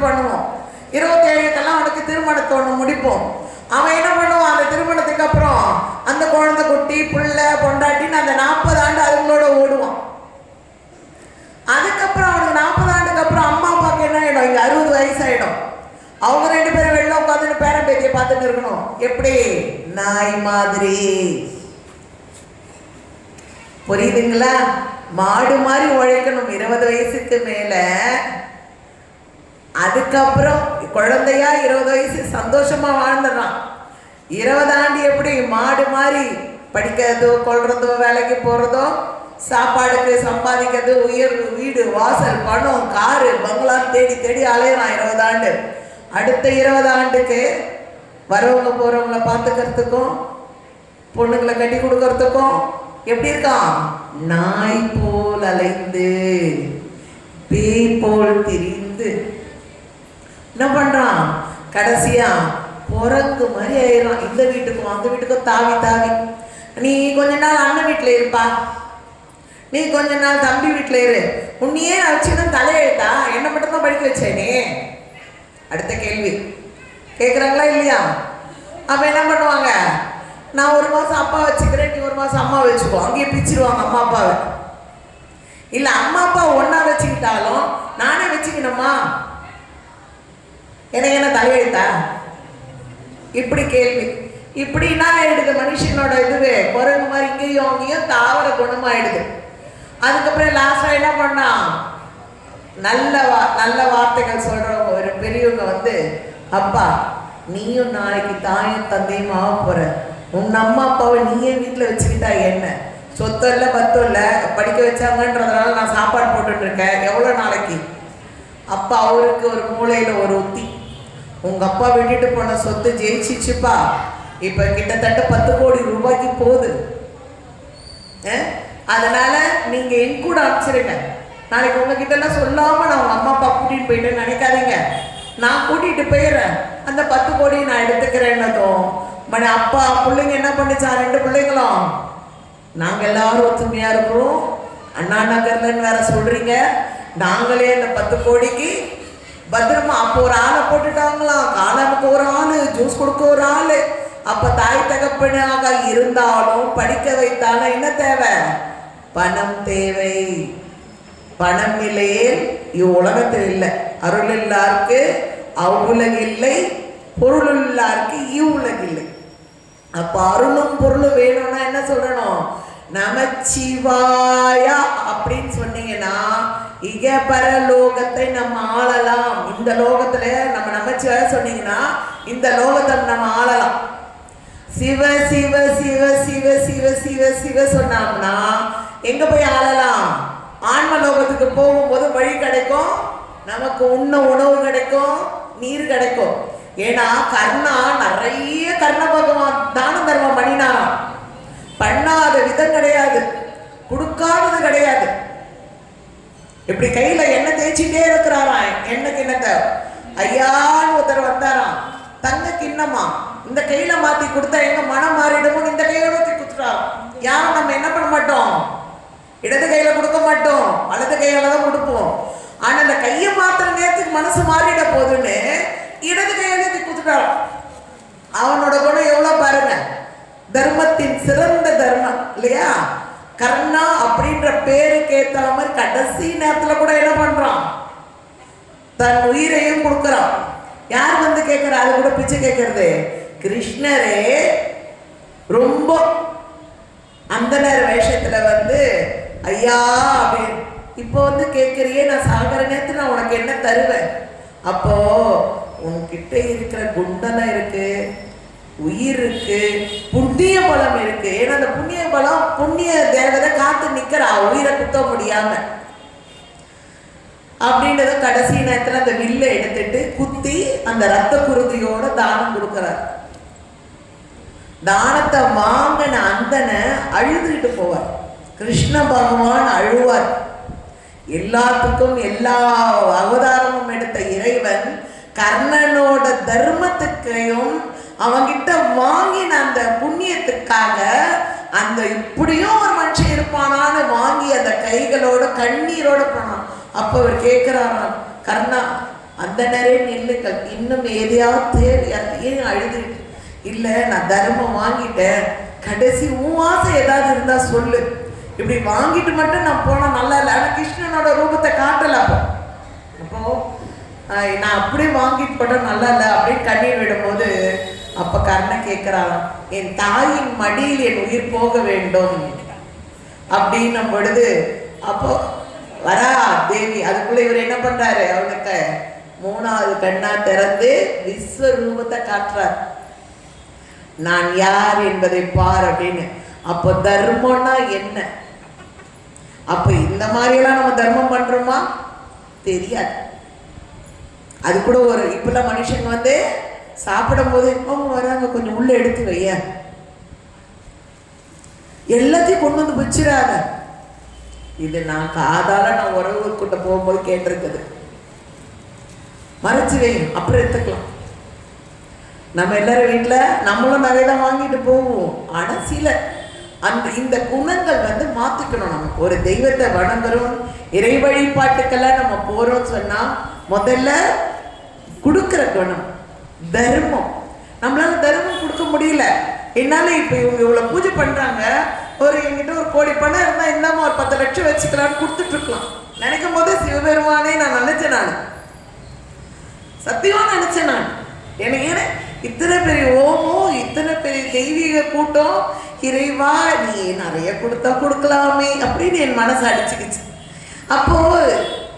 பண்ணுவோம். 27க்கெல்லாம் அவனுக்கு திருமணத்தை ஒன்று முடிப்போம். அவன் என்ன பண்ணுவான், அந்த திருமணத்துக்கு அப்புறம் அந்த குழந்தை குட்டி பிள்ளை பொண்டாட்டின்னு அந்த 40 ஆண்டு அதுங்களோட ஓடுவான். அதுக்கப்புறம் அவனுக்கு 40 ஆண்டுக்கு அப்புறம் அம்மா அப்பாவுக்கு என்ன ஆகிடும், இங்கே 60 வயசு ஆகிடும். அவங்க 2 பேரும் வெளில உட்காந்துட்டு பேரன் பேத்தியை பார்த்துட்டு இருக்கணும். எப்படி? நாய் மாதிரி. புரியுதுங்களா? மாடு மாதிரி உழைக்கணும் 20 வயசுக்கு மேல. அதுக்கப்புறம் குழந்தையா 20 வயசு சந்தோஷமா வாழ்ந்துடுறான். 20 ஆண்டு எப்படி மாடு மாதிரி படிக்கிறதோ கொள்றதோ வேலைக்கு போறதோ சாப்பாடுக்கு சம்பாதிக்கிறது உயர் வீடு வாசல் பணம் காரு பங்களா தேடி தேடி அலையிறான் 20 ஆண்டு. அடுத்த 20 ஆண்டுக்கு வரவங்க போறவங்களை பார்த்துக்கிறதுக்கும் பொண்ணுங்களை கட்டி கொடுக்கறதுக்கும் எப்படி இருக்கான்? நாய் போல் அலைந்து பேய் போல் திரிந்து என்ன பண்றான்? கடைசியா பொறங்கு மாதிரி ஆயிடும். இந்த வீட்டுக்கும் அந்த வீட்டுக்கும் தாவி தாவி. நீ கொஞ்ச நாள் அண்ணன் வீட்டில் இருப்பா, நீ கொஞ்ச நாள் தம்பி வீட்டில் இரு. உன்னையே வச்சுதான் தலையெழுத்தா? என்ன மட்டும்தான் படிக்க வச்சேனே? அடுத்த கேள்வி கேட்குறாங்களா இல்லையா? அப்போ என்ன பண்ணுவாங்க? நான் 1 மாதம் அப்பா வச்சுக்கிறேன், நீ 1 மாதம் அம்மா வச்சுக்கோ. அங்கேயே பிரிச்சிருவாங்க அம்மா அப்பாவை. இல்லை அம்மா அப்பா ஒன்றா வச்சுக்கிட்டாலும் நானே வச்சுக்கணுமா? எனக்கு என்ன தலையெழுத்தா? இப்படி கேள்வி. இப்படின்னா ஆயிடுது மனுஷனோட இதுவே. குரங்கு மாதிரி இங்கேயும் அங்கேயும் தாவர குணமாயிடுது. அதுக்கப்புறம் லாஸ்டாக என்ன பண்ணா? நல்ல வார்த்தைகள் சொல்கிறவங்க ஒரு பெரியவங்க வந்து, அப்பா நீயும் நாளைக்கு தாயும் தந்தையும் ஆக போகிற, உன் அம்மா அப்பாவை நீயே வீட்டில் வச்சுக்கிட்டா என்ன? சொத்தம் இல்லை பத்தம் இல்லை, படிக்க வச்சாங்கன்றதுனால நான் சாப்பாடு போட்டுட்ருக்கேன். எவ்வளோ நாளைக்கு? அப்பா அவருக்கு ஒரு மூளையில் ஒரு உத்தி, உங்கள் அப்பா விட்டுட்டு போன சொத்து ஜெயிச்சிச்சுப்பா, இப்போ கிட்டத்தட்ட 10 கோடி ரூபாய்க்கு போகுது. அதனால் நீங்கள் என் கூட அனுப்பிச்சிருங்க. நாளைக்கு உங்ககிட்டலாம் சொல்லாமல் நான் உங்கள் அம்மா அப்பா கூட்டிகிட்டு போயிட்டேன்னு நினைக்காதீங்க. நான் கூட்டிகிட்டு போயிடுறேன், அந்த 10 கோடி நான் எடுத்துக்கிறேன்னதும் மணி அப்பா பிள்ளைங்க என்ன பண்ணிச்சா? 2 பிள்ளைங்களும் நாங்கள் எல்லாரும் ஒத்துமையாக இருக்கிறோம், அண்ணா நகர்லன்னு வேற சொல்கிறீங்க, நாங்களே அந்த 10 கோடிக்கு பத்திரமா. அப்போ ஒரு ஆளை போட்டுட்டாங்களாம், காலனுக்கு ஒரு ஆள், ஜூஸ் கொடுக்க ஒரு ஆள். அப்போ தாய் தகப்பனாக இருந்தாலும் படிக்க வைத்தாலும் என்ன தேவை? பணம் தேவை. பணம் இல்லையே இவ்வுலகத்தில் இல்லை. அருள் இல்லாருக்கு அவ்வுலகு இல்லை, பொருள் இல்லாருக்கு இவ்வுலகு இல்லை. அப்போ அருளும் பொருளும் வேணும்னா என்ன சொல்லணும்? நமச்சிவாயா அப்படின்னு சொன்னீங்கன்னா இகபர லோகத்தை நம்ம ஆளலாம். இந்த லோகத்துல நம்ம நமச்சிவாயா சொன்னீங்கன்னா இந்த லோகத்தை நம்ம ஆளலாம். சிவ சிவ சிவ சிவ சிவ சிவ சிவ சொன்னோம்னா எங்க போய் ஆளலாம்? ஆன்ம லோகத்துக்கு போகும்போது வழி கிடைக்கும், நமக்கு உண்ண உணவு கிடைக்கும், நீர் கிடைக்கும். ஏன்னா கர்ணா நிறைய கர்ண பகவான் தான தர்மம் பண்ணினாராம். பண்ணாத விதம் கிடையாது, கொடுக்காதது கிடையாது. இப்படி கையில எண்ணெய் தேய்ச்சிட்டே இருக்கிறாராம். எண்ணெய் கிண்ணத்தை ஐயான்னு ஒருத்தர் வந்தாராம், தங்க கிண்ணமா இந்த கையில மாத்தி கொடுத்தா எங்க மனம் மாறிடுமோ இந்த கையோட கொடுத்துட்டாராம். யாரும் நம்ம என்ன பண்ண மாட்டோம்? இடது கையில கொடுக்க மாட்டோம், வலது கையால தான் கொடுப்போம். ஆனா அந்த கையை மாத்திர நேரத்துக்கு மனசு மாறிட போதுன்னு இடது கையால கொடுத்துட்டாராம். அவனோட குணம் எவ்வளவு பாருங்க, தர்மத்தின் சிறந்த தர்மம் இல்லையா? கர்ணா அப்படின்ற பேருக்கு ஏற்ற மாதிரி கடைசி நேரத்துல கூட என்ன பண்றான்? தன் உயிரையும் கொடுக்கறான். யார் வந்து கேட்கிறா? அது கூட பிச்சை கேட்கறது கிருஷ்ணரே. ரொம்ப அந்த நேர வேஷத்துல வந்து ஐயா அப்படின்னு இப்போ வந்து கேட்கறியே, நான் சாகர நேரத்துல நான் உனக்கு என்ன தருவேன்? அப்போ உன்கிட்ட இருக்கிற குண்டனம் இருக்கு, உயிர் இருக்கு, புண்ணிய பலம் இருக்கு. ஏன்னா அந்த புண்ணிய பலம் புண்ணிய தேவதை காத்து நிக்கிறா உயிரை குத்த முடியாம. அப்படின்றத கடைசி நேரத்துல அந்த வில்லை எடுத்துட்டு குத்தி அந்த ரத்த குருதியோட தானம் கொடுக்கிறார். தானத்தை வாங்கின அந்தனை அழுதுகிட்டு போவார். கிருஷ்ண பகவான் அழுவார். எல்லாத்துக்கும் எல்லா அவதாரமும் எடுத்த இறைவன் கர்ணனோட தர்மத்துக்கையும் அவங்கிட்ட வாங்கின அந்த புண்ணியத்துக்காக அந்த இப்படியும் ஒரு மனுஷன் இருப்பானான்னு வாங்கி அந்த கைகளோட கண்ணீரோட போனான். அப்போ அவர் கேட்கிறாராம், கர்ணா அந்த நிறைய நில்லுங்கள். இன்னும் எதையாவது தேவையா? ஏன் அழுது? இல்லை, நான் தர்மம் வாங்கிட்டேன், கடைசி உன் ஆசை ஏதாவது இருந்தா சொல்லு, இப்படி வாங்கிட்டு மட்டும் நான் போனா நல்லா இல்லை. ஆனால் கிருஷ்ணனோட ரூபத்தை காட்டல. அப்போ நான் அப்படியே வாங்கிட்டு போட்டோம் நல்லா இல்லை அப்படின்னு கண்ணீர் விடும்போது அப்ப கர்ணன் கேட்கிறான், என் தாயின் மடியில் என் உயிர் போக வேண்டும் அப்படின்னும் பொழுது அப்போ வரா தேவி. அதுக்குள்ள இவர் என்ன பண்றாரு, அவனுக்கு மூணாவது கண்ணா திறந்து விஸ்வரூபத்தை காட்டுறார். நான் யார் என்பதை பார் அப்படின்னு. அப்போ தர்மம்னா என்ன? அப்ப இந்த மாதிரியெல்லாம் நம்ம தர்மம் பண்றோமா? தெரியாது. அது கூட ஒரு இப்பெல்லாம் மனுஷங்க வந்து சாப்பிடும் போது அவங்க வராங்க, கொஞ்சம் உள்ள எடுத்து வைய, எல்லாத்தையும் கொண்டு வந்து வச்சிடாத. இது நான் காதால நான் உறவுகிட்ட போகும்போது கேட்டிருக்குது. மறைச்சு வை, அப்புறம் எடுத்துக்கலாம். நம்ம எல்லாரும் வீட்டில் நம்மளும் நிறைய தான் வாங்கிட்டு போவோம். ஆனால் சில இந்த குணங்கள் வந்து மாற்றிக்கணும். நம்ம ஒரு தெய்வத்தை வணங்குறோம், இறை வழிபாட்டுக்கெல்லாம் நம்ம போகிறோம்னு சொன்னால் முதல்ல கொடுக்குற குணம் தர்மம். நம்மளால தர்மம் கொடுக்க முடியல. என்னால் இப்போ இவங்க இவ்வளோ பூஜை பண்ணுறாங்க, ஒரு என்கிட்ட ஒரு கோடி பணம் இருந்தால் இல்லாம ஒரு 10 லட்சம் வச்சுக்கலான்னு கொடுத்துட்ருக்கலாம் நினைக்கும் போது சிவபெருமானே நான் நினச்சேன். நான் சத்தியமாக நினச்சேன். நான் எனக்கு ஏன்னா இத்தனை பெரிய ஓமம், இத்தனை பெரிய தெய்வீக கூட்டம், இறைவா நீ நிறைய கொடுத்தா கொடுக்கலாமே அப்படின்னு என் மனசு அடிச்சுக்கிச்சு. அப்போ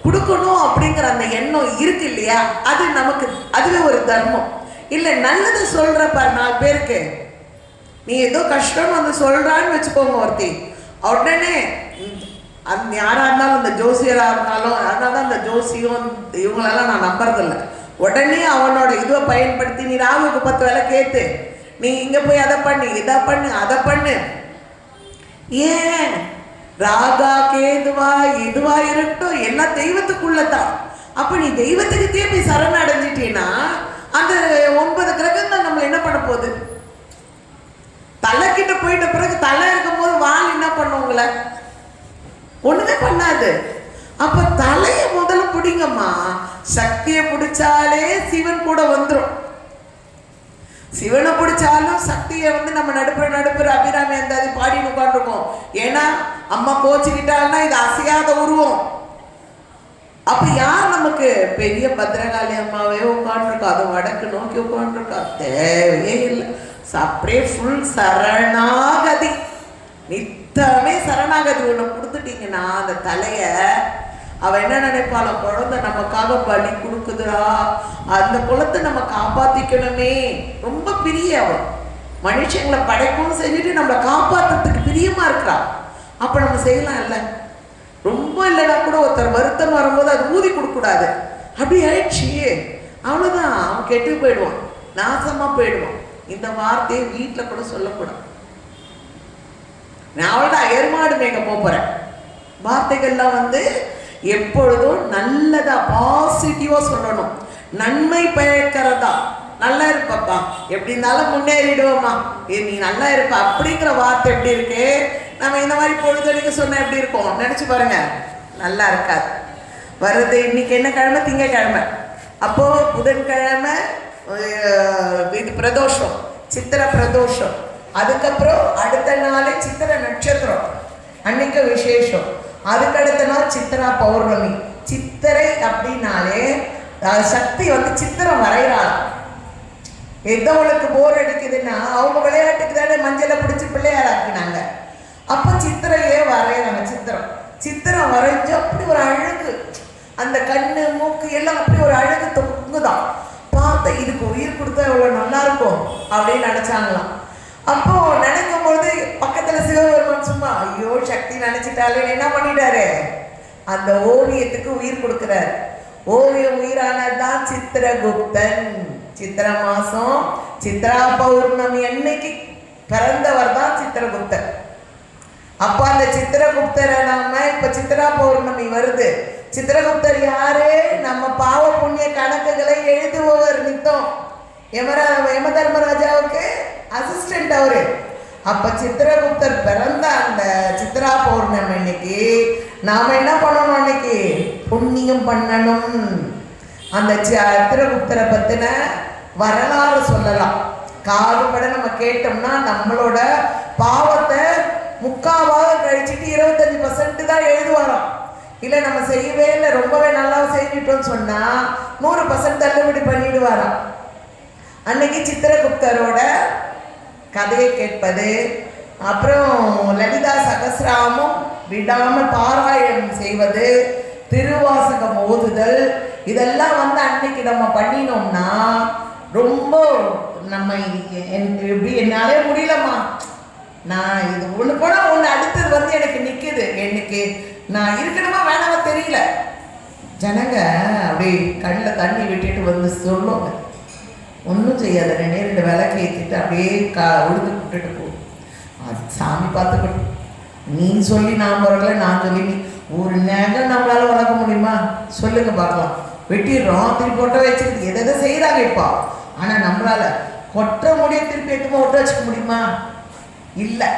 கொடுக்கணும் அப்படிங்கிற அந்த எண்ணம் இருக்கு இல்லையா, அது நமக்கு அதுவே ஒரு தர்மம். இல்லை நல்லது சொல்றப்ப 4 பேருக்கு நீ ஏதோ கஷ்டம்னு வந்து சொல்றான்னு வச்சுக்கோங்க ஒருத்தி, உடனே அந்த யாரா இருந்தாலும் இந்த ஜோசியராக இருந்தாலும், அதனால தான் இந்த ஜோசியம் இவங்களெல்லாம் நான் நம்புறதில்லை. உடனே அவனோட இதுவை பயன்படுத்தி நீ ராகுக்கு 10 வேலை கேத்து, நீ இங்க போய் அதை பண்ணு, இதை பண்ணு, அதை பண்ணு. ஏன் ராகா கேதுவா எதுவா இருக்கட்டும் எல்லாம் தெய்வத்துக்குள்ளதான். அப்ப நீ தெய்வத்துக்கிட்டே போய் சரண் அடைஞ்சிட்டீன்னா அந்த 9 கிரகங்கள் நம்மள என்ன பண்ண போகுது? தலை கிட்ட போயிட்ட பிறகு தலை இருக்கும் போது வால் என்ன பண்ணுவோங்கள? ஒண்ணுமே பண்ணாது. அப்ப தலைய முதல்ல பிடிங்கம்மா. சக்தியை பிடிச்சாலே சிவன் கூட வந்துடும். சிவனை பிடிச்சாலும் சக்தியை வந்து நம்ம நடுப்புற அபிராமி அந்த அது பாடின்னு உட்காந்துருக்கோம். ஏன்னா அம்மா கோச்சுக்கிட்டாள்னா இது அசையாத உருவம். அப்ப யார் நமக்கு பெரிய பத்ரகாளி அம்மாவே உட்காந்துருக்கா, அதை வடக்கு நோக்கி உட்காந்துருக்கா, தேவையே இல்லை. அப்படியே ஃபுல் சரணாகதி, நித்தமே சரணாகதி ஒன்று கொடுத்துட்டீங்கன்னா அந்த தலைய அவ என்ன நினைப்பாள, குழந்தை நமக்காக பலி கொடுக்குதுரா, அந்த குலத்தை நம்ம காப்பாத்திக்கணுமே. ரொம்ப பிரிய அவள் மனுஷங்களை படைக்கவும் செஞ்சுட்டு நம்மளை காப்பாற்றுறதுக்கு பிரியமா இருக்கிறா. அப்ப நம்ம செய்யலாம் இல்லை? ரொம்ப இல்லைன்னா கூட ஒருத்தர் வருத்தம் வரும்போது அது ஊதி கொடுக்கூடாது. அப்படி ஆயிடுச்சு, அவ்வளோதான், அவன் கெட்டு போயிடுவான், நாசமா போயிடுவான். இந்த வார்த்தையை வீட்டில் கூட சொல்லக்கூடாது. நான் அவளோட அயர்மாடு மேய்க்க போறேன். வார்த்தைகள்லாம் வந்து எப்பொழுதும் நல்லதா பாசிட்டிவா சொல்லணும். நன்மை பயக்கிறதா, நல்லா இருப்பப்பா, எப்படி இருந்தாலும் முன்னேறிடுவோமா, நீ நல்லா இருப்ப அப்படிங்கிற வார்த்தை எப்படி இருக்கு? நம்ம இந்த மாதிரி பொழுதுக்கு சொன்ன எப்படி இருக்கும் நினைச்சு பாருங்க, நல்லா இருக்காது. வருது இன்னைக்கு என்ன கிழமை? திங்கக்கிழமை. அப்போ புதன்கிழமை இது பிரதோஷம், சித்திர பிரதோஷம். அதுக்கப்புறம் அடுத்த நாளே சித்திர நட்சத்திரம், அன்னைக்கு விசேஷம். அதுக்கடுத்த நாள் சித்திரா பௌர்ணமி. சித்திரை அப்படின்னாலே சக்தி வந்து சித்திரம் வரைகிறாள். எதவளுக்கு போர் அடிக்குதுன்னா அவங்க விளையாட்டுக்கு தானே மஞ்சளை பிடிச்சி பிள்ளையாராக்கினாங்க. அப்போ சித்திரையே வரைகிறாங்க. சித்திரம் வரைஞ்சு அப்படி ஒரு அழகு, அந்த கண்ணு மூக்கு எல்லாம் அப்படி ஒரு அழகு தொங்குதான். பார்த்த இதுக்கு உயிர் கொடுத்தா எவ்வளோ நல்லா இருக்கும் அப்படின்னு நினைச்சாங்களாம். அப்போ நினைக்கும் பொழுது பக்கத்துல சிவபெருமான் சும்மா ஐயோ சக்தி நினைச்சிட்டாலே என்ன பண்ணிட்டாரு, அந்த ஓவியத்துக்கு உயிர் கொடுக்கிறாரு. ஓவியம் உயிரானதுதான் சித்திரகுப்தன். சித்திர மாசம் சித்ரா பௌர்ணமி அன்னைக்கு பிறந்தவர் தான் சித்திரகுப்தர். அப்ப அந்த சித்திரகுப்தரை நாம இப்ப சித்ரா பௌர்ணமி வருது. சித்திரகுப்தர் யாரு? நம்ம பாவ புண்ணிய கணக்குகளை எழுதுபவர். நித்தம் யம தர்மராஜாவுக்கு அசிஸ்டன்ட் அவரு. அப்ப சித்திரகுப்தர் பிறந்த அந்த சித்ரா பௌர்ணமி அன்னைக்கு நாம என்ன பண்ணணும்? அன்னைக்கு புண்ணியம் பண்ணணும். அந்த சித்திரகுப்தரை பத்தின வரலாறு சொல்லலாம். காதுபட நம்ம கேட்டோம்னா நம்மளோட பாவத்தை முக்காவாக கழிச்சுட்டு 25% தான் எழுதுவாராம். இல்லை நம்ம செய்யவே இல்லை, ரொம்பவே நல்லா செஞ்சுட்டோம்னு சொன்னா 100% தள்ளுபடி பண்ணிடுவாராம். அன்னைக்கு சித்திரகுப்தரோட கதையை கேட்பது, அப்புறம் லலிதா சகஸ்ராமம் விடாமல் பாராயணம் செய்வது, திருவாசகம் ஓதுதல், இதெல்லாம் அன்னைக்கு நம்ம பண்ணினோம்னா ரொம்ப நம்ம எப்படி என்னாலே முடியலம்மா, நான் இது ஒன்று கூட ஒன்று அடுத்தது எனக்கு நிற்குது, எனக்கு நான் இருக்கணுமா வேணாமா தெரியல. ஜனங்க அப்படி கண்ணில் தண்ணி விட்டுட்டு சொல்லுவாங்க, ஒன்றும் செய்யாத, 2 விளக்கு ஏற்றிட்டு அப்படியே உழுது விட்டுட்டு போகும். அது சாமி பார்த்துக்கட்டும். நீ சொல்லி நான் பிறக்கல, நான் சொல்லி நீ ஒரு நேரம் நம்மளால வளர்க்க முடியுமா சொல்லுங்க பார்க்கலாம். வெட்டிடுறோம், திருப்பி ஒட்ட வச்சுருக்கு, எதை செய்கிறாங்க இப்போ. ஆனால் நம்மளால கொட்ட முடிய திருப்பி எட்டுமா ஒட்ட வச்சுக்க முடியுமா? இல்லை.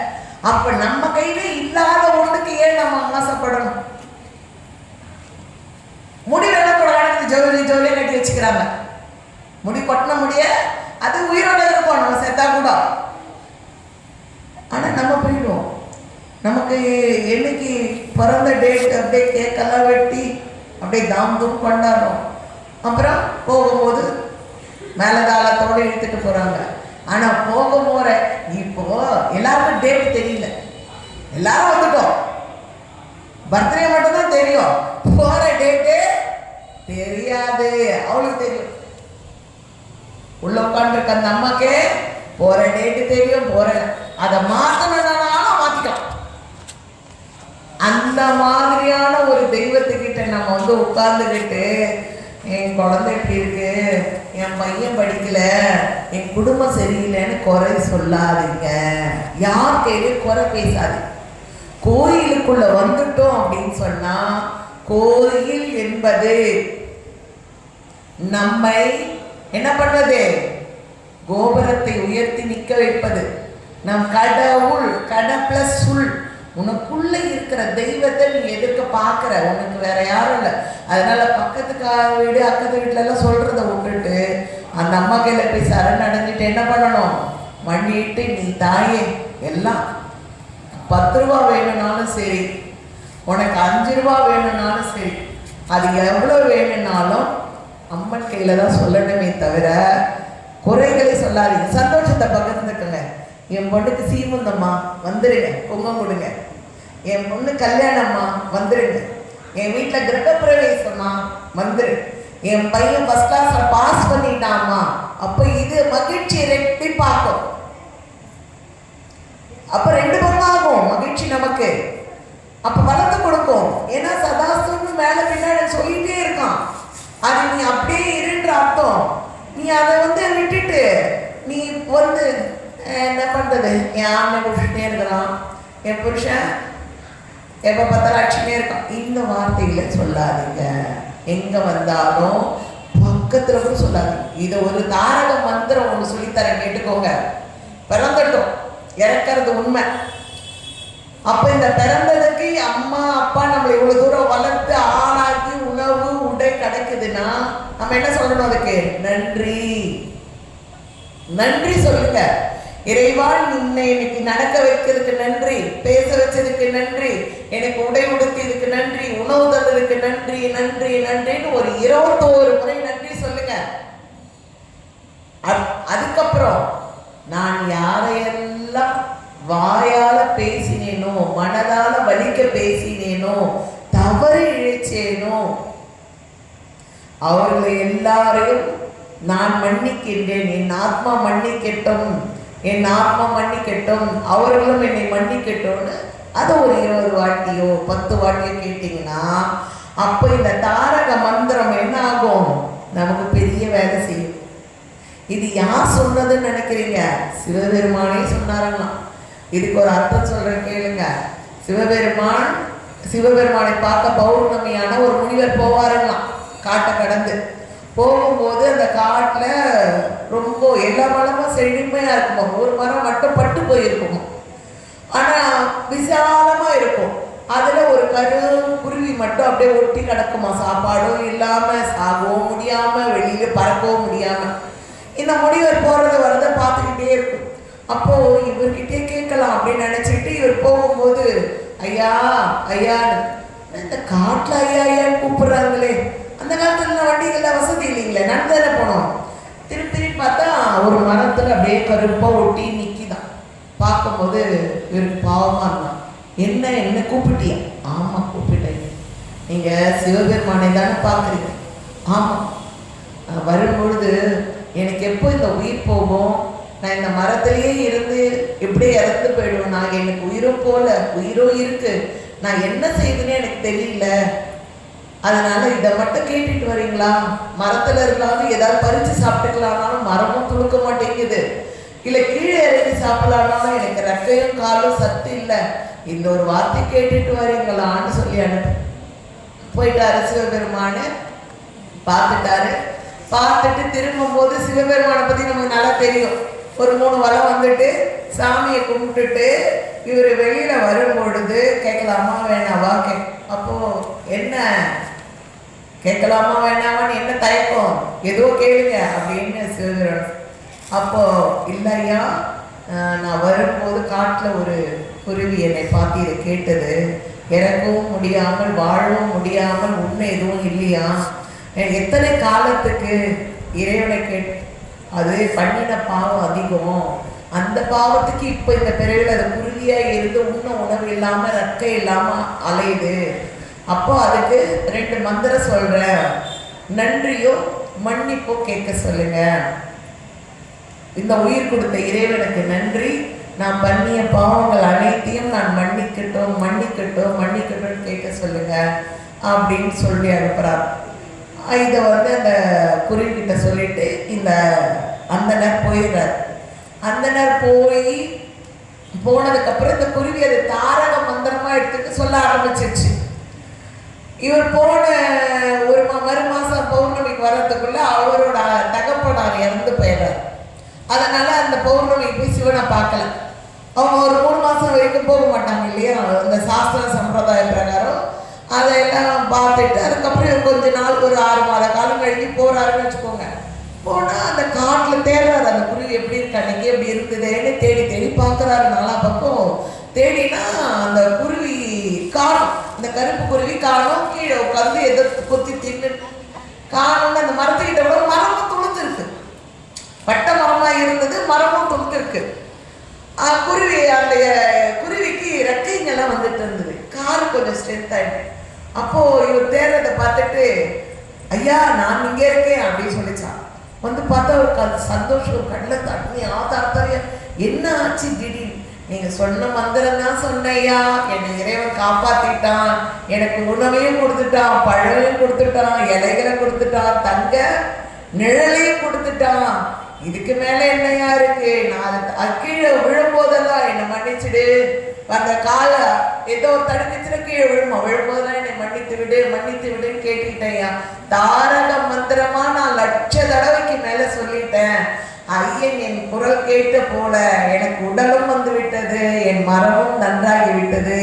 அப்போ நம்ம கையில இல்லாத ஒன்றுக்கு ஏன் நம்ம ஆசைப்படணும்? முடி வேணா கூட ஜவுளி ஜவுளியை கட்டி வச்சுக்கிறாங்க. முடி கொட்டின முடிய அது உயிரோட இருக்கும், நம்ம செத்தா கூட. ஆனால் நம்ம போயிடுவோம். நமக்கு என்னைக்கு பிறந்த டேட் அப்படியே கேக்கெல்லாம் வெட்டி அப்படியே தாம் தூம் கொண்டாடுறோம். அப்புறம் போகும்போது மேலதாளத்தோடு இழுத்துட்டு போகிறாங்க. ஆனால் போகிற இப்போ எல்லாருக்கும் டேட் தெரியல, எல்லாரும் வந்துட்டோம், பர்த்டே மட்டும்தான் தெரியும், போகிற டேட்டு தெரியாது. அவளுக்கு தெரியும், உள்ள உட்காந்துருக்க அந்த அம்மாக்கே போகிற டேட்டு தெரியும், போகிற அதை மாற்றணும்னாலும் மாற்றிக்கலாம். அந்த மாதிரியான ஒரு தெய்வத்துக்கிட்ட நம்ம உட்கார்ந்துக்கிட்டு என் குழந்தை இப்படி இருக்கு, என் பையன் படிக்கல, என் குடும்பம் சரியில்லைன்னு குறை சொல்லாதீங்க. யார் கையிலும் குறை பேசாது. கோயிலுக்குள்ள வந்துட்டோம் அப்படின்னு சொன்னா, கோயில் என்பது நம்மை என்ன பண்ணுவது? கோபுரத்தை உயர்த்தி நிற்க வைப்பது. நம் கடவுள், கட பிளஸ் உள், உனக்குள்ள இருக்கிற தெய்வத்தை நீ எதுக்கு பார்க்குற? உனக்கு வேற யாரும் இல்லை. அதனால பக்கத்துக்கு வீடு அக்கத்து வீட்டுல எல்லாம் சொல்றத விட்டுட்டு அந்த அம்மா கையில போய் சரண் அடைஞ்சிட்டு என்ன பண்ணணும்? மண்ணிட்டு, நீ தாயே, எல்லாம் 10 ரூபா வேணும்னாலும் சரி, உனக்கு 5 ரூபா வேணும்னாலும் சரி, அது எவ்வளோ வேணும்னாலும் அம்மன் கையில தான் சொல்லணுமே தவிர குறைகளை சொல்லாதீங்க. சந்தோஷத்தை பக்கத்துல இருக்குங்க. என் பொண்ணுக்கு சீமந்தம்மா வந்துடுங்க, பொங்கம் கொடுங்க. என் பொண்ணு கல்யாணம்மா வந்துடுங்க. என் வீட்டில் கிரகப்பிரவேசம்மா வந்துடு. என் பையன் ஃபர்ஸ்ட் கிளாஸ்ல பாஸ் பண்ணிட்டாமா, அப்போ இது மகிழ்ச்சி ரெட்டி பார்க்கும். அப்போ 2 பங்காகும் மகிழ்ச்சி நமக்கு. அப்போ வளர்த்து கொடுக்கும். ஏன்னா சதாஸ்திரம்னு மேலே பின்னாடி சொல்லிட்டே இருக்கான். அது நீ அப்படியே இருன்ற அர்த்தம். நீ அதை விட்டுட்டு நீ என்ன பண்ணுறது? என் ஆமை விட்டுட்டே இருக்கிறான், என் புருஷன் எப்போ பார்த்தாலும் அடிச்சுட்டே இருக்கான். இந்த வார்த்தைகளை சொல்லாதீங்க. எங்கே வந்தாலும் பக்கத்தில் கூட சொல்லாதீங்க. இதை ஒரு தாரக மந்திரம் ஒன்று சொல்லித்தரேன், கேட்டுக்கோங்க. பிறந்துட்டோம், இறக்கிறது உண்மை. அப்போ இந்த பிறந்ததுக்கு அம்மா அப்பா நம்மளை இவ்வளோ தூரம் வளர்த்து ஆளாக்கி உணவு உடை கிடைக்குதுன்னா நம்ம என்ன சொல்லணும்? அதுக்கு நன்றி. நன்றி சொல்லுங்க. இறைவா, நின்னை இன்னைக்கு நடக்க வைக்கிறதுக்கு நன்றி, பேச வச்சதுக்கு நன்றி, எனக்கு உடை உடுத்தியதுக்கு நன்றி, உணவு தந்ததுக்கு நன்றி, நன்றி நன்றின்னு ஒரு 21 முறை நன்றி சொல்லுங்க. அதுக்கப்புறம் நான் யாரையெல்லாம் வாயால பேசினேனோ, மனதால வலிக்க பேசினேனோ, தவறு இழைச்சேனோ, அவர்களை எல்லாரையும் நான் மன்னிக்கின்றேன். என் ஆத்மா மன்னிக்கட்டும், என் ஆத்மா மன்னிக்கட்டும், அவர்களும் என்னை மன்னிக்கட்டும்னு அதை ஒரு 20 வாட்டியோ 10 வாட்டியோ கேட்டீங்கன்னா, அப்போ இந்த தாரக மந்திரம் என்ன ஆகும்? நமக்கு பெரிய வேலை செய்யும். இது யார் சொன்னதுன்னு நினைக்கிறீங்க? சிவபெருமானே சொன்னாரங்களாம். இதுக்கு ஒரு அர்த்தம் சொல்றேன், கேளுங்க. சிவபெருமானை பார்க்க பௌர்ணமியான ஒரு முனிவர் போவாருங்களாம். காட்டை கடந்து போகும்போது அந்த காட்டில் ரொம்ப எல்லா மரமும் செழுமையாக இருக்குமோ, ஒரு மரம் மட்டும் பட்டு போயிருக்குமோ, ஆனால் விசாலமாக இருக்கும். அதுல ஒரு குருவி மட்டும் அப்படியே ஒட்டி கிடக்குமா, சாப்பாடும் இல்லாம, சாகவும் முடியாம, வெளியில பறக்கவும் முடியாம. இந்த முனிவர் போறத வரத பார்த்துக்கிட்டே இருக்கும். அப்போ இவர்கிட்டே கேட்கலாம் அப்படின்னு நினைச்சிட்டு இவர் போகும்போது, ஐயா ஐயான்னு, இந்த காட்டுல ஐயா ஐயான்னு கூப்பிடுறாங்களே, அந்த காலத்துல வண்டிகள்ல வசதி இல்லைங்களே, நடந்தானே போனோம். திருப்பி பார்த்தா ஒரு மரத்துல அப்படியே கருப்பா ஒட்டி நிக்கிதான். பார்க்கும்போது இவருக்கு பாவமா இருந்தான். என்ன என்ன கூப்பிட்டியா? ஆமா கூப்பிட்டேன். நீங்க சிவபெருமானை தானே பார்க்குறீங்க? ஆமா. வரும்பொழுது எனக்கு எப்போ இந்த உயிர் போகும், நான் இந்த மரத்திலேயே இருந்து எப்படி இறந்து போயிடுவேன், நான் எனக்கு உயிரும் போல உயிரும் இருக்கு, நான் என்ன செய்யுதுன்னு எனக்கு தெரியல, அதனால இதை மட்டும் கேட்டுட்டு வரீங்களா? மரத்துல இருந்தாலும் ஏதாவது பறிச்சு சாப்பிட்டுக்கலாம்னாலும் மரமும் துளுக்க மாட்டேங்குது, இல்லை கீழே இறங்கி சாப்பிடலாம்னாலும் எனக்கு ரெக்கையும் காலும் சத்து இல்லை, இந்த ஒரு வார்த்தை கேட்டுட்டு வரீங்களான்னு சொல்லி அனுப்பி போயிட்டாரு. சிவபெருமானு பார்த்துட்டாரு. பார்த்துட்டு திரும்பும் போது சிவபெருமானை பத்தி நமக்கு நல்லா தெரியும். ஒரு 3 வலம் வந்துட்டு சாமியை கும்பிட்டுட்டு இவர் வெளியில வரும் பொழுது கேட்கலாமா வேணாவா அப்போ என்ன கேட்கலாமா வேணாமான்னு என்ன தயக்கம், ஏதோ கேளுங்க அப்படின்னு சிவபெருமான். அப்போ இல்லையா, நான் வரும்போது காட்டுல ஒரு குருவி என்னை பார்த்து இதை கேட்டது, இறக்கவும் முடியாமல் வாழவும் முடியாமல் உண்மை எதுவும் இல்லையா, எத்தனை காலத்துக்கு இறைவனை கேட்டு அது பண்ணின பாவம் அதிகம், அந்த பாவத்துக்கு இப்போ இந்த பிறவியில் அது குருவியா இருந்து உண்ணும் உணவு இல்லாம ரெக்கை இல்லாம அலையுது. அப்போ அதுக்கு 2 மந்திரம் சொல்றேன், நன்றியோ மன்னிப்போ கேட்க சொல்லுங்க. இந்த உயிர் கொடுத்த இறைவனுக்கு நன்றி, நான் பண்ணிய பாவங்கள் அனைத்தையும் நான் மன்னிக்கட்டும் மன்னிக்கட்டும் மன்னிக்கட்டும் கேட்க சொல்லுங்க அப்படின்னு சொல்லி அனுப்புறார். இதை அந்த குருவிக்கிட்ட சொல்லிட்டு இந்த அந்தனர் போயிடுறார். அந்தனர் போனதுக்கப்புறம் இந்த குருவி அது தாரக மந்திரமா எடுத்துட்டு சொல்ல ஆரம்பிச்சிருச்சு. இவர் போன ஒரு மறுமாசம் பௌர்ணமிக்கு வர்றதுக்குள்ள அவரோட தகப்பனார் இறந்து போயிடுறார். அதனால அந்த பௌர்ணமிக்கு போய் சிவனை பார்க்கல. அவங்க ஒரு 3 மாசம் வரைக்கும் போக மாட்டாங்க இல்லையா, அந்த சாஸ்திர சம்பிரதாய பிரகாரம் அதையெல்லாம் பார்த்துட்டு அதுக்கப்புறம் கொஞ்ச நாள் ஒரு 6 மாத காலம் கழிஞ்சு போறாருன்னு வச்சுக்கோங்க. போனால் அந்த காட்டில் தேடுறாரு, அந்த குருவி எப்படி இருக்கு, அன்னைக்கு எப்படி இருக்குதுன்னு தேடி தேடி பார்க்குறாரு. நல்லா பக்கம் தேடினா அந்த குருவி காணும், இந்த கருப்பு குருவி காணும். கீழே உட்காந்து எதை கொத்தி தின்னு காணும்னு அந்த மரத்துக்கிட்ட கூட மரமும் துளுத்து இருக்கு, பட்ட மரமா இருந்தது, மரமும் துளுத்து இருக்கு. குருவி அந்த குருவிக்கு ரெக்கைங்கெல்லாம் வந்துட்டு இருந்தது, காலு கொஞ்சம் ஸ்ட்ரென்த் ஆயிட்டு. அப்போ இவர் தேடுறதை பார்த்துட்டு, ஐயா நான் இங்கே இருக்கேன் அப்படின்னு சொல்லிச்சான். பார்த்தா ஒரு சந்தோஷம் கண்ணில் தண்ணி ஆதாரத்தாரியா, என்ன ஆச்சு திடீர்னு? நீங்க சொன்ன மந்திரம் தான் சொன்னையா, என்னை இறைவன் காப்பாத்திட்டான், எனக்கு உணவையும் கொடுத்துட்டான், பழமையும் கொடுத்துட்டான், இலைகளை கொடுத்துட்டான், தங்க நிழலையும் கொடுத்துட்டான், இதுக்கு மேல என்னையா இருக்கு? நான் கீழே விழும்போதெல்லாம் என்னை மன்னிச்சுடு, அந்த காலை ஏதோ தடுக்குச்சுன்னா கீழே விழும்போதெல்லாம் என்னை மன்னித்து விடுன்னு கேட்டுக்கிட்டேயா. தாரக மந்திரமா நான் 1,00,000 தடவைக்கு மேல சொல்லிட்டேன். ஐயன் என் குரல் கேட்ட போல எனக்கு உடலும் வந்து விட்டது, என் மரமும் நன்றாகி விட்டது.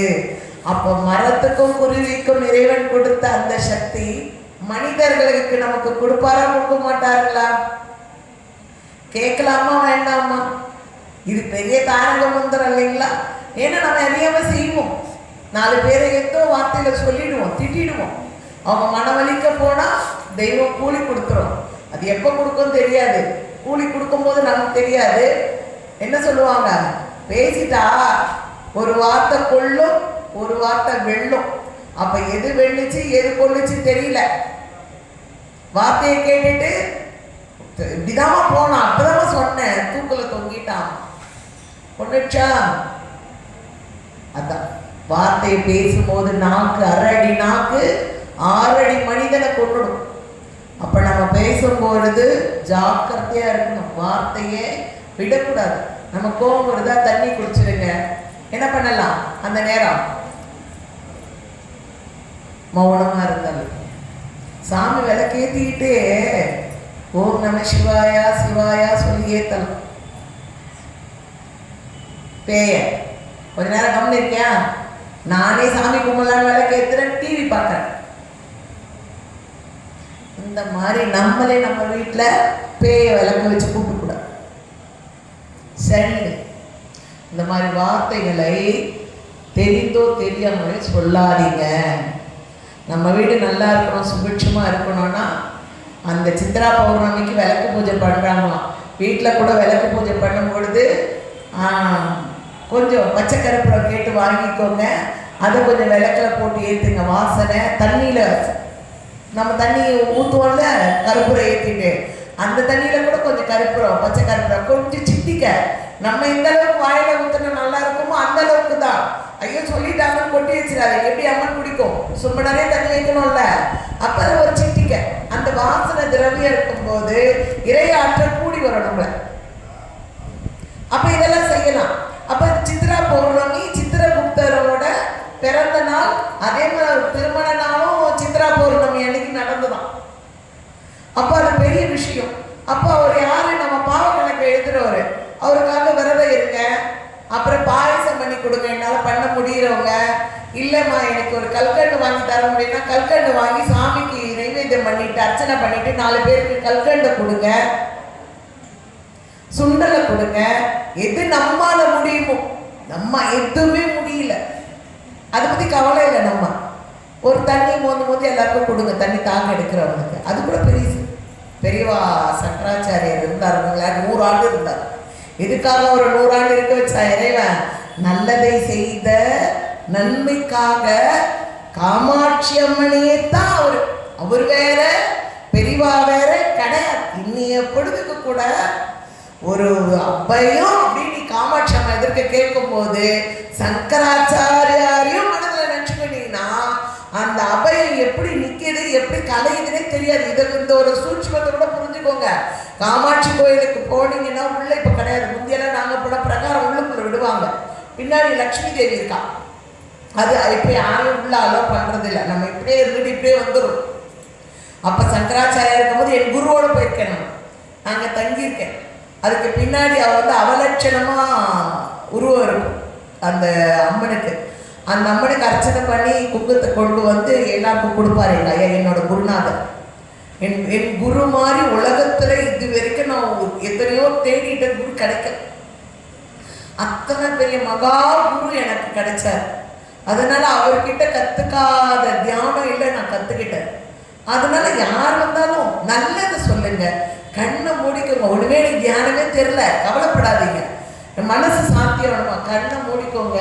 அப்போ மரத்துக்கும் குருவிக்கும் இறைவன் கொடுத்த அந்த சக்தி மனிதர்களுக்கு நமக்கு கொடுப்பாரா, கொடுக்க மாட்டார்களா? கேட்கலாமா வேண்டாமா? இது பெரிய தாரக மந்திரம் இல்லைங்களா? ஏன்னா நம்ம அறியாம செய்வோம், 4 பேரை எத்தோ வார்த்தையில சொல்லிடுவோம், திட்டிடுவோம். அவங்க மனவலிக்க போனா தெய்வம் கூலி கொடுத்துரும். அது எப்போ கொடுக்கும் தெரியாது, கூலி கொடுக்கும் போது நமக்கு தெரியாது. என்ன சொல்லுவாங்க, பேசிட்டா ஒரு வார்த்தை கொள்ளும், ஒரு வார்த்தை வெல்லும். அப்ப எது வெல்லுச்சு எது கொள்ளுச்சு தெரியல. வார்த்தையை கேட்டுட்டு இப்படிதாம போனான், அப்பதான் சொன்னேன், தூக்கல தொங்கிட்டான், கொண்டுச்சா. அதான் வார்த்தையை பேசும்போது நாக்கு 1/2 அடி நாக்கு 6 அடி மனிதனை கொண்டுடும். அப்ப நம்ம பேசும்பொழுது ஜாக்கிரதையா இருக்கணும், வார்த்தையே விடக்கூடாது. நம்ம கோபம் வருதா தண்ணி குடிச்சிருங்க, என்ன பண்ணலாம்? அந்த நேரம் மௌனமா இருந்தாலும் சாமி விளக்கேத்திக்கிட்டு ஓம் நம சிவாயா சிவாயா சொல்லி ஏத்தலாம். பேய கொஞ்ச நேரம் கம்மி இருக்கியா, நானே சாமி கும்பலான்னு விளக்கு ஏத்துறேன், டிவி பார்க்கறேன். இந்த மாதிரி நம்மளே நம்ம வீட்டில் பேய விளக்க வச்சு கூப்பிடக்கூடாது. சரி, இந்த மாதிரி வார்த்தைகளை தெரிந்தோ தெரியாமலே சொல்லாதீங்க. நம்ம வீடு நல்லா இருக்கணும், சுபிட்சமாக இருக்கணும்னா அந்த சித்ரா பௌர்ணமிக்கு விளக்கு பூஜை பண்ணுறாங்களாம். வீட்டில் கூட விளக்கு பூஜை பண்ணும் பொழுது கொஞ்சம் பச்சை கருப்பூரம் கேட்டு வாங்கிக்கோங்க. அதை கொஞ்சம் விளக்கில் போட்டு ஏற்றுங்க. வாசனை தண்ணியில் நம்ம தண்ணி ஊற்றுவோம்ல, கருப்பூரம் ஏற்றிட்டு அந்த தண்ணியில் கூட கொஞ்சம் கருப்பூரம், பச்சை கருப்பூரம் கொஞ்சம் சிட்டிக்க. நம்ம எந்த அளவுக்கு வாயில ஊற்றினா நல்லா இருக்குமோ அந்த அளவுக்கு தான். ஐயோ சொல்லிட்டாங்கன்னு கொட்டி வச்சிடாது. எப்படி அம்மன் குடிக்கும், சும்மா நிறைய தண்ணி வைக்கணும்ல, அப்போ ஒரு சிட்டிக்க. அந்த வாசனை திரவியம் இருக்கும்போது இறையாற்றல் கூடி வரும் நம்மள. அப்போ இதெல்லாம் செய்யலாம். அப்போ சித்ரா பௌர்ணமி சித்திரகுப்தரோட பிறந்த நாள், அதே மாதிரி திருமண நாளும் சித்ரா பௌர்ணமி அன்னைக்கு நடந்துதான். அப்போ அது பெரிய விஷயம். அப்போ அவர் யாரு, நம்ம பாவ கணக்கு எழுதுறவரு. அவருக்காக விரதம் இருங்க, அப்புறம் பாயசம் பண்ணி கொடுங்க. என்னால் பண்ண முடியறவங்க, இல்லைம்மா எனக்கு ஒரு கல்கண்டு வாங்கி தர முடியும்னா கல்கண்டு வாங்கி சாமிக்கு நைவேத்தியம் பண்ணிட்டு அர்ச்சனை பண்ணிட்டு 4 பேருக்கு கல்கண்டை கொடுங்க, சுண்டலை கொடுங்க. எது நம்மால முடியுமோ, நம்ம எதுவுமே முடியல அதை பற்றி கவலை இல்லை. நம்ம ஒரு தண்ணி மோந்து எல்லாருக்கும் கொடுங்க, தண்ணி தாங்க எடுக்கிறவங்களுக்கு. அது கூட பெரியவா சங்கராச்சாரியர் இருந்தார், 100 ஆண்டு இருந்தார். இதுக்காக ஒரு 100 ஆண்டு இருக்க வச்சா இறைவன்? நல்லதை செய்த நன்மைக்காக காமாட்சி அம்மனையே தான் அவர் வேற, பெரியவா வேற கிடையாது. இன்னைய பொழுதுக்கு கூட ஒரு அப்பையும் அப்படின்னு காமாட்சி அம்மா எதிர்க்க கேட்கும் போது சங்கராச்சாரியாரையும் மனதில் நினைச்சுக்கிட்டீங்கன்னா அந்த அபயம் எப்படி நிற்கிது, எப்படி கலையுதுன்னே தெரியாது. இந்த ஒரு சூட்சுமத்தை கூட புரிஞ்சுக்கோங்க. காமாட்சி கோயிலுக்கு போனீங்கன்னா உள்ள இப்போ கிடையாது. முந்தியெல்லாம் நாங்கள் போன பிரகாரம் உள்ளுக்குள்ள விடுவாங்க, பின்னாடி லக்ஷ்மி தேவி இருக்கா. அது இப்போ யாரும் உள்ள அலோவ் பண்ணுறது இல்லை. நம்ம இப்படியே இருந்துட்டு இப்படியே வந்துடும். அப்போ சங்கராச்சாரியா இருக்கும்போது என் குருவோடு போயிருக்கேன், நாங்கள் தங்கியிருக்கேன். அதுக்கு பின்னாடி அவலட்சணமாக உருவம் இருக்கும் அந்த அம்மனுக்கு. அந்த அம்மனுக்கு அர்ச்சனை பண்ணி குங்குமத்தை கொண்டு வந்து எல்லாருக்கும் கொடுப்பாரு எங்கள் ஐயா, என்னோட குருநாதர். என் குரு மாதிரி உலகத்தில் இது வரைக்கும் நான் எத்தனையோ தேடிட்ட குரு கிடைக்கல. அத்தனை பெரிய மகா குரு எனக்கு கிடைச்சார். அதனால அவர்கிட்ட கற்றுக்காத தியானம் இல்லை, நான் கற்றுக்கிட்டேன். அதனால யார் வந்தாலும் நல்லது சொல்லுங்க, கண்ணை மூடிக்கோங்க. ஒன்றுமே எனக்கு தியானமே தெரியல, கவலைப்படாதீங்க. மனசு சாத்தியம் வேணுமா, கண்ணை மூடிக்கோங்க.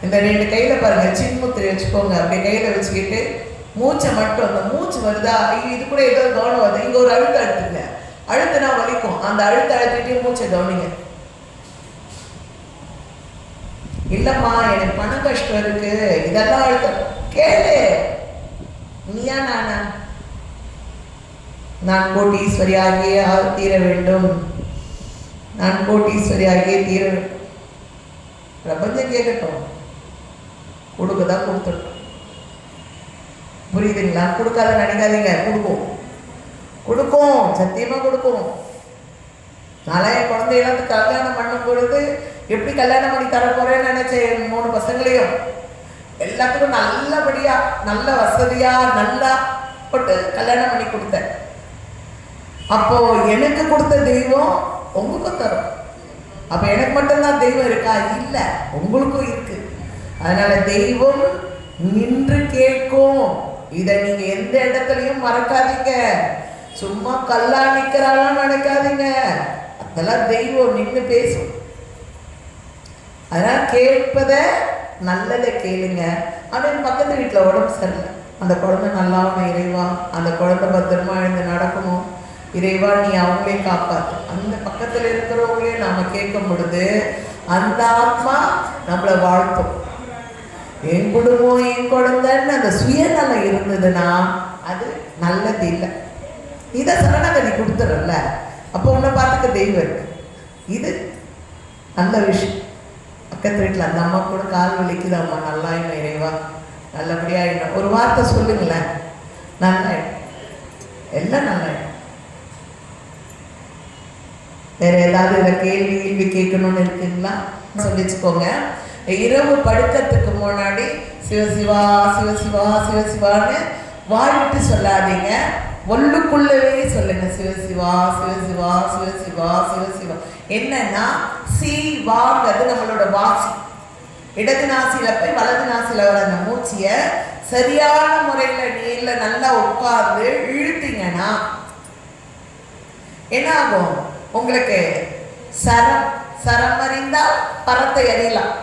இந்த 2 கையில் பாருங்க, சின்முத்திரை வச்சுக்கோங்க. அப்படியே கையில் வச்சுக்கிட்டு மூச்சை மட்டும், அந்த மூச்சு வருதா, இது கூட ஏதோ கவனம் வருது, இங்கே ஒரு அழுத்த அழுத்துங்க. அழுத்துனா வலிக்கும், அந்த அழுத்த அழுத்திட்டு மூச்சை கவனிங்க. இல்லைம்மா எனக்கு பண கஷ்டம் இருக்கு, இதெல்லாம் அழுத்த கேளு. நீயா நானா? நான் கோட்டீஸ்வரியாகியே தீர வேண்டும், நான் கோட்டீஸ்வரியாகியே தீர வேண்டும். பிரபஞ்சம் கேட்கட்டும், கொடுக்குதான் கொடுத்துட்டோம். புரியுதுங்களா? கொடுக்காத நினைக்காதீங்க, கொடுக்கும், சத்தியமா கொடுக்கும். நாளைய குழந்தைகளுக்கு கல்யாணம் பண்ணும் பொழுது எப்படி கல்யாணம் பண்ணி தர போறேன்னு நினைச்சேன். 3 பசங்களையும் எல்லாத்துக்கும் நல்லபடியா, நல்ல வசதியா, நல்லா போட்டு கல்யாணம் பண்ணி கொடுத்தேன். அப்போ எனக்கு கொடுத்த தெய்வம் உங்களுக்கும் தரும். அப்ப எனக்கு மட்டும்தான் தெய்வம் இருக்கா? இல்லை, உங்களுக்கும் இருக்கு. அதனால தெய்வம் நின்று கேட்கும். இதை நீங்க எந்த இடத்துலையும் மறக்காதீங்க. சும்மா கல்லா நிக்கிறாளாம் நினைக்காதீங்க. அதெல்லாம் தெய்வம் நின்று பேசும். அதனால கேட்பத நல்லதை கேளுங்க. ஆனால் பக்கத்து வீட்டில் உடம்பு சரியில்லை, அந்த குழந்தை நல்லாவும் இறைவா, அந்த குழந்தை பத்திரமா எழுந்து நடக்கணும், இறைவா நீ அவங்களே காப்பாற்று. அந்த பக்கத்தில் இருக்கிறவங்களே நாம கேட்கும் பொழுது அந்த ஆத்மா நம்மளை வாழ்த்தும். என் குடும்பம் என் குழந்தைன்னு அந்த சுயநலம் இருந்ததுன்னா அது நல்லது இல்லை. இதை சரணகதி கொடுத்துடல, அப்போ உன்னை பார்த்துக்க தெய்வம் இருக்கு. இது நல்ல விஷயம். பக்கத்து வீட்டில் அந்த அம்மா கூட கால் வலிக்குது, அம்மா நல்லா இன்னும் இறைவா நல்லபடியாக ஒரு வார்த்தை சொல்லுங்களேன், நல்லா எல்லாம் நல்லா. வேற ஏதாவது இதை கேள்வி கேட்கணும்னு இருக்குங்களா? சொல்லிச்சுக்கோங்க. இரவு படுக்கிறதுக்கு முன்னாடி சிவசிவா சிவசிவா சிவசிவான்னு வாய்விட்டு சொல்லாதீங்க, உள்ளுக்குள்ளவே சொல்லுங்க, சிவசிவா சிவசிவா சிவசிவா சிவசிவா. என்னன்னா சிவாங்கிறது நம்மளோட வாசி. இடது நாசியில போய் வலது நாசியில வர அந்த மூச்சிய சரியான முறையில நீர்ல நல்லா உட்கார்ந்து இழுத்தீங்கன்னா என்ன ஆகும்? உங்களுக்கு சரம் அறிந்தால் பரத்தை அறியலாம்.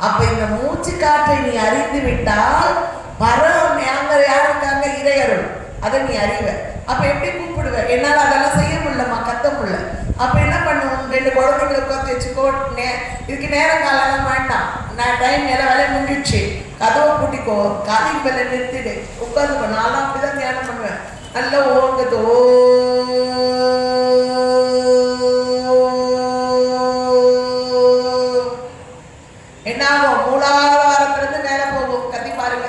அப்ப இந்த மூச்சு காற்றை நீ அறிந்து விட்டால் பரம் அங்க யாருக்காங்க இறையருள், அதை நீ அறிவ. அப்ப எப்படி கூப்பிடுவ? என்னால அதெல்லாம் செய்ய முடியலமா, கத்த முடியல. அப்ப என்ன பண்ணுவோம்? 2 குழந்தைங்களை உட்காந்து வச்சுக்கோ, இதுக்கு நேரம் காலம் வேண்டாம், நான் டைம் எல்லாம் வேலையை முடிஞ்சிடுச்சு, கதவை பூட்டிக்கோ, காலிங் பெல்ல நிறுத்திடு, உட்காந்துக்கோ. நானும் அப்படிதான் தியானம் பண்ணுவேன். நல்லா ஓங்குது, என்ன ஆகும்? மூலாதாரத்திலிருந்து மேல போகும். கத்தி பாருங்க,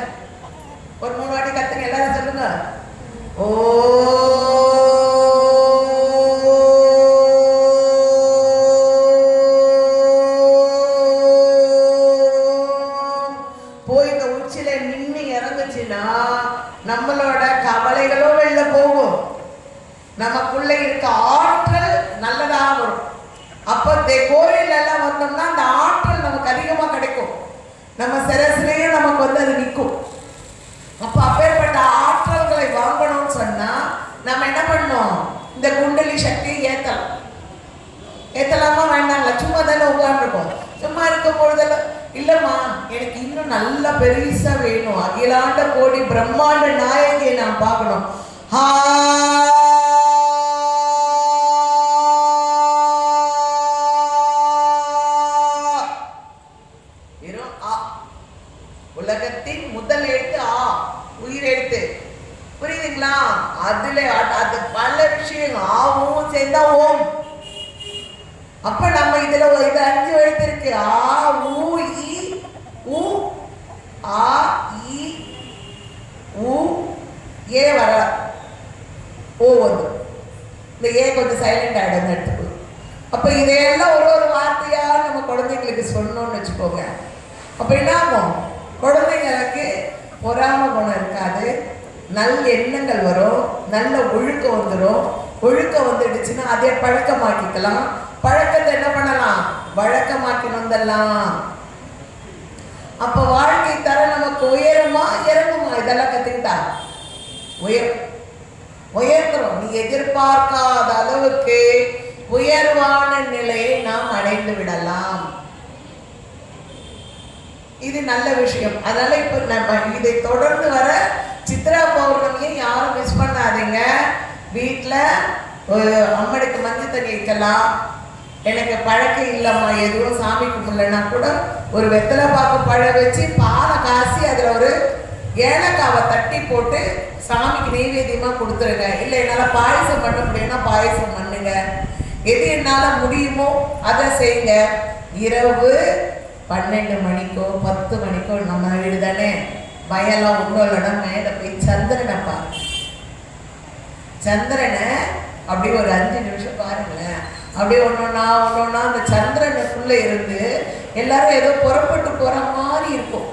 ஒரு 3 வாட்டி கத்துங்க, எல்லாரும் சொல்லுங்க. ஓ போய் இந்த உச்சில நின்று இறங்குச்சுன்னா நம்மளோட கவலைகளும் வெளில போகும், நமக்குள்ள இருக்க ஆற்றல் நல்லதாக வரும். அப்ப கோயில் எல்லாம் வந்தோம்னா அந்த ஆற்றல் நமக்கு அதிகமா கிடைக்கும், நம்ம சிரசிலேயே நமக்கு வந்து அது நிற்கும். அப்ப அப்பேற்பட்ட ஆற்றல்களை வாங்கணும்னு சொன்னா நம்ம என்ன பண்ணோம்? இந்த குண்டலி சக்தியை ஏத்தலாமா வேண்டாங்களா? சும்மா தானே உட்காந்துருக்கோம். சும்மா இருக்கும் பொழுதெல்லாம் இல்லம்மா எனக்கு இன்னும் நல்ல பெருசா வேணும், அகிலாண்ட கோடி பிரம்மாண்ட நாயகியை நான் பார்க்கணும். உலகத்தின் முதல் எழுத்து ஆ, உயிர் எழுத்து, புரியுதுங்களா? அதுல அது பல விஷயம் ஆவும் சேர்ந்தா ஓம். அப்ப நம்ம இதுல இது 5 எழுத்து இருக்கு. ஆ ஊ இ உ ஆ இ உ ஏ வர ஓ வந்து இந்த ஏ கொஞ்சம் சைலண்ட் ஆயிடுங்க எடுத்துக்கோ. அப்ப இதையெல்லாம் ஒரு வார்த்தையா நம்ம குழந்தைங்களுக்கு சொன்னோம்னு வச்சுக்கோங்க. அப்ப என்ன ஆகும்? குழந்தைங்களுக்கு பொறாம குணம் இருக்காது, நல்ல எண்ணங்கள் வரும், நல்ல ஒழுக்கம் வந்துடும். ஒழுக்கம் வந்துடுச்சுன்னா அதை பழக்கமாக்கிக்கலாம். பழக்கத்தை என்ன பண்ணலாம்? வழக்கமாக்கி வந்துடலாம். அப்ப வாழ்க்கை தர நமக்கு உயருமா இறங்குமா? இதெல்லாம் கத்துக்கிட்டா உயர்ந்துரும். நீ எதிர்பார்க்காத அளவுக்கு உயர்வான நிலையை நாம் அடைந்து விடலாம். இது நல்ல விஷயம். அதனால இப்ப நம்ம இதை தொடர்ந்து வர சித்ரா பௌர்ணமியை யாரும் மிஸ் பண்ணாதீங்க. வீட்டுல அம்மனுக்கு மஞ்சள் தண்ணி வைக்கலாம். எனக்கு பழக்கம் இல்லம்மா, எதுவும் சாமி கும்பிடலன்னா கூட ஒரு வெத்தலை பாக்கு பழம் வச்சு பாலை காசி அதுல ஒரு ஏலக்காவை தட்டி போட்டு சாமிக்கு நெய்வேத்தியமா கொடுத்துருங்க. இல்லை என்னால பாயசம் பண்ண முடியும்னா பாயசம் பண்ணுங்க. எது என்னால முடியுமோ அதை செய்யுங்க. இரவு 12 மணிக்கோ 10 மணிக்கோ நம்ம வீடு தானே, வயலாம் ஒன்றும் இல்லைன்னா மேலே போய் சந்திரனை பாரு. சந்திரனை அப்படியே ஒரு 5 நிமிஷம் பாருங்களேன். அப்படியே ஒன்னொன்னா அந்த சந்திரனுக்குள்ள இருந்து எல்லாரும் ஏதோ புறப்பட்டு போற மாதிரி இருக்கும்.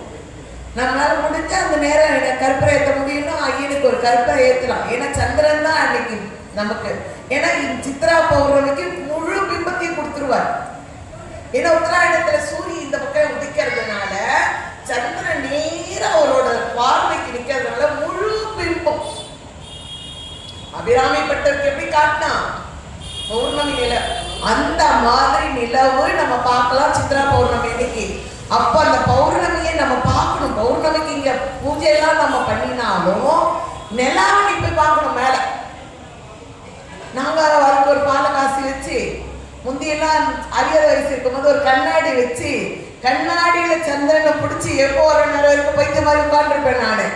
நம்மளால முடிஞ்ச அந்த நேரம் கற்பரை ஏற்ற முடியும்னா ஐயனுக்கு ஒரு கற்பரை ஏற்றலாம். ஏன்னா சந்திரன் தான் அன்னைக்கு நமக்கு. ஏன்னா சித்ரா பௌர்ணமிக்கு முழு பிம்பத்தையும் கொடுத்துருவார். ஏன்னா உத்தராயணத்துல சூரியன் இந்த பக்கம் உதிக்கிறதுனால சந்திரன் நேரம் அவரோட பார்வைக்கு நிக்கிறதுனால முழு பிம்பம். அபிராமி பட்டருக்கு எப்படி காட்டினா பௌர்ணமி நிலவு, அந்த மாதிரி நிலவு நம்ம பார்க்கலாம் சித்ரா பௌர்ணமி இன்னைக்கு. அப்ப அந்த பௌர்ணமியை நம்ம பார்க்கணும். பௌர்ணமிக்கு இங்க பூஜையெல்லாம் நம்ம பண்ணினாலும் நிலாவை போய் பார்க்கணும் மேல. நாங்க அதுக்கு ஒரு பாலை காசி வச்சு முந்தியெல்லாம் 60 வயசு இருக்கும்போது ஒரு கண்ணாடி வச்சு கண்ணாடியில சந்திரனை பிடிச்சி எப்போ ஒரு நேரம் வரைக்கும் பைத்த மாதிரி உட்காந்துருப்பேன் நானு.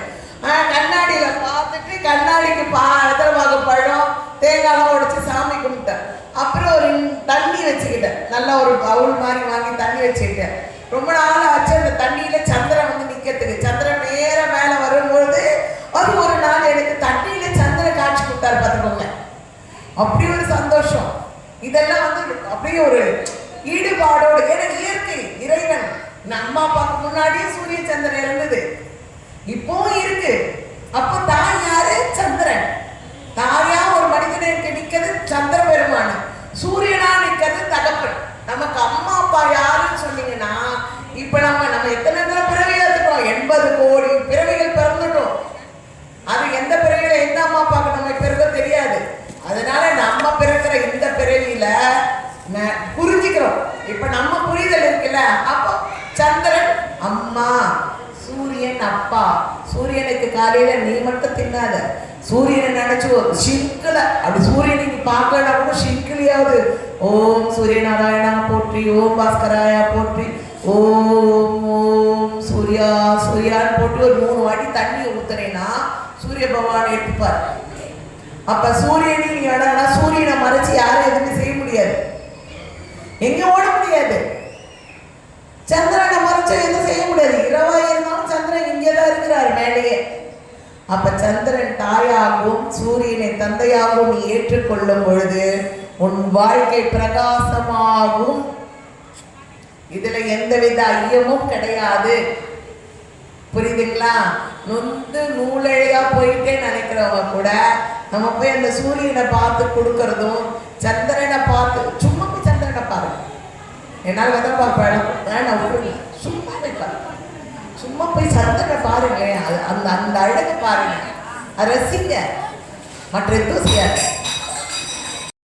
கண்ணாடியில பார்த்துட்டு கண்ணாடிக்கு எதிரமாக பழம் தேங்காய்லாம் உடைச்சு சாமி கும்பிட்டேன். அப்புறம் ஒரு தண்ணி வச்சுக்கிட்டேன், நல்லா ஒரு பவுல் மாதிரி வாங்கி தண்ணி வச்சுக்கிட்டேன். ரொம்ப நாள் ஆச்சு அந்த தண்ணியில சந்திரன் வந்து நிக்கிறதுக்கு. சந்திரன் நேர மேல வரும்பொழுது அது ஒரு நாள் எனக்கு தண்ணியில சந்திரன் காட்சி கொடுத்தாரு பார்த்துக்கோங்க. அப்படி ஒரு சந்தோஷம். இதெல்லாம் வந்து அப்படியே ஒரு ஈடுபாடோடு. எனக்கு இயற்கை இறைவன் நம்ம அப்பாவுக்கு முன்னாடியே சூரிய சந்திரன் இருந்தது, இப்பவும் இருக்கு. அப்போ தாய் யாரு? சந்திரன். தாயா ஒரு மனிதனுக்கு நிக்கிறது சந்திர பெருமான், சூரியனா நிக்கிறது தகப்பன். நமக்கு அம்மா அப்பா யாருன்னு சொன்னீங்கன்னா, இப்ப நம்ம எத்தனை பிறவி எடுத்துட்டோம்? 80 கோடி பிறவிகள் பிறந்துட்டோம். அது எந்த பிறவியில எந்த அம்மா அப்பாவுக்கு நம்ம பிறகு தெரியாது. அதனால நம்ம பிறக்கிற இந்த பிறவியில புரிஞ்சுக்கிறோம். இப்ப நம்ம புரிதல் இருக்குல்ல, அப்போ சந்திரன் அம்மா, சூரியன் அப்பா. சூரியனுக்கு காலையில நீ மட்டும் தின்னாத, சூரியனை நினைச்சு ஷிங்கில அப்படி சூரியனை நீ பார்க்கலன்னா கூட ஷிங்கிலியாவது ஓம் சூரியநாராயணா போற்றி, ஓம் பாஸ்கராயா போற்றி, ஓம் ஓம் சூர்யா சூர்யான்னு போட்டு ஒரு 3 வாட்டி தண்ணி ஊத்துனேன்னா சூரிய பகவான் எடுத்துப்பார். அப்ப சூரியனை நீ இடம்னா சூரியனை மறைச்சு யாரும் எதுவுமே செய்ய முடியாது, எங்க ஓட முடியாது. சந்திரனை மறைச்சு எதுவும் செய்ய முடியாது. இரவா இருந்தாலும் சந்திரன் இங்கேதான் இருக்கிறார் மேலேயே. அப்ப சந்திரன் தாயாகவும் சூரியனை தந்தையாகவும் நீ ஏற்றுக்கொள்ளும் பொழுது உன் வாழ்க்கை பிரகாசமாகும். இதுல எந்தவித ஐயமும் கிடையாது. புரியுதுங்களா? நொந்து நூலையா போயிட்டே நினைக்கிறவங்க கூட நம்ம போய் அந்த சூரியனை பார்த்து கொடுக்கறதும், சந்திரனை பார்த்து சும்மா போய் சந்திரனை பாருங்க. என்னால் வெதை பார்ப்பேன் வேணாம் விட்டுருங்க, சும்மா போய் பாருங்க, சும்மா போய் சந்திரனை பாருங்களேன். அந்த அந்த அழகை பாருங்க, ரசிங்க, மற்ற எதுவும் செய்யாது.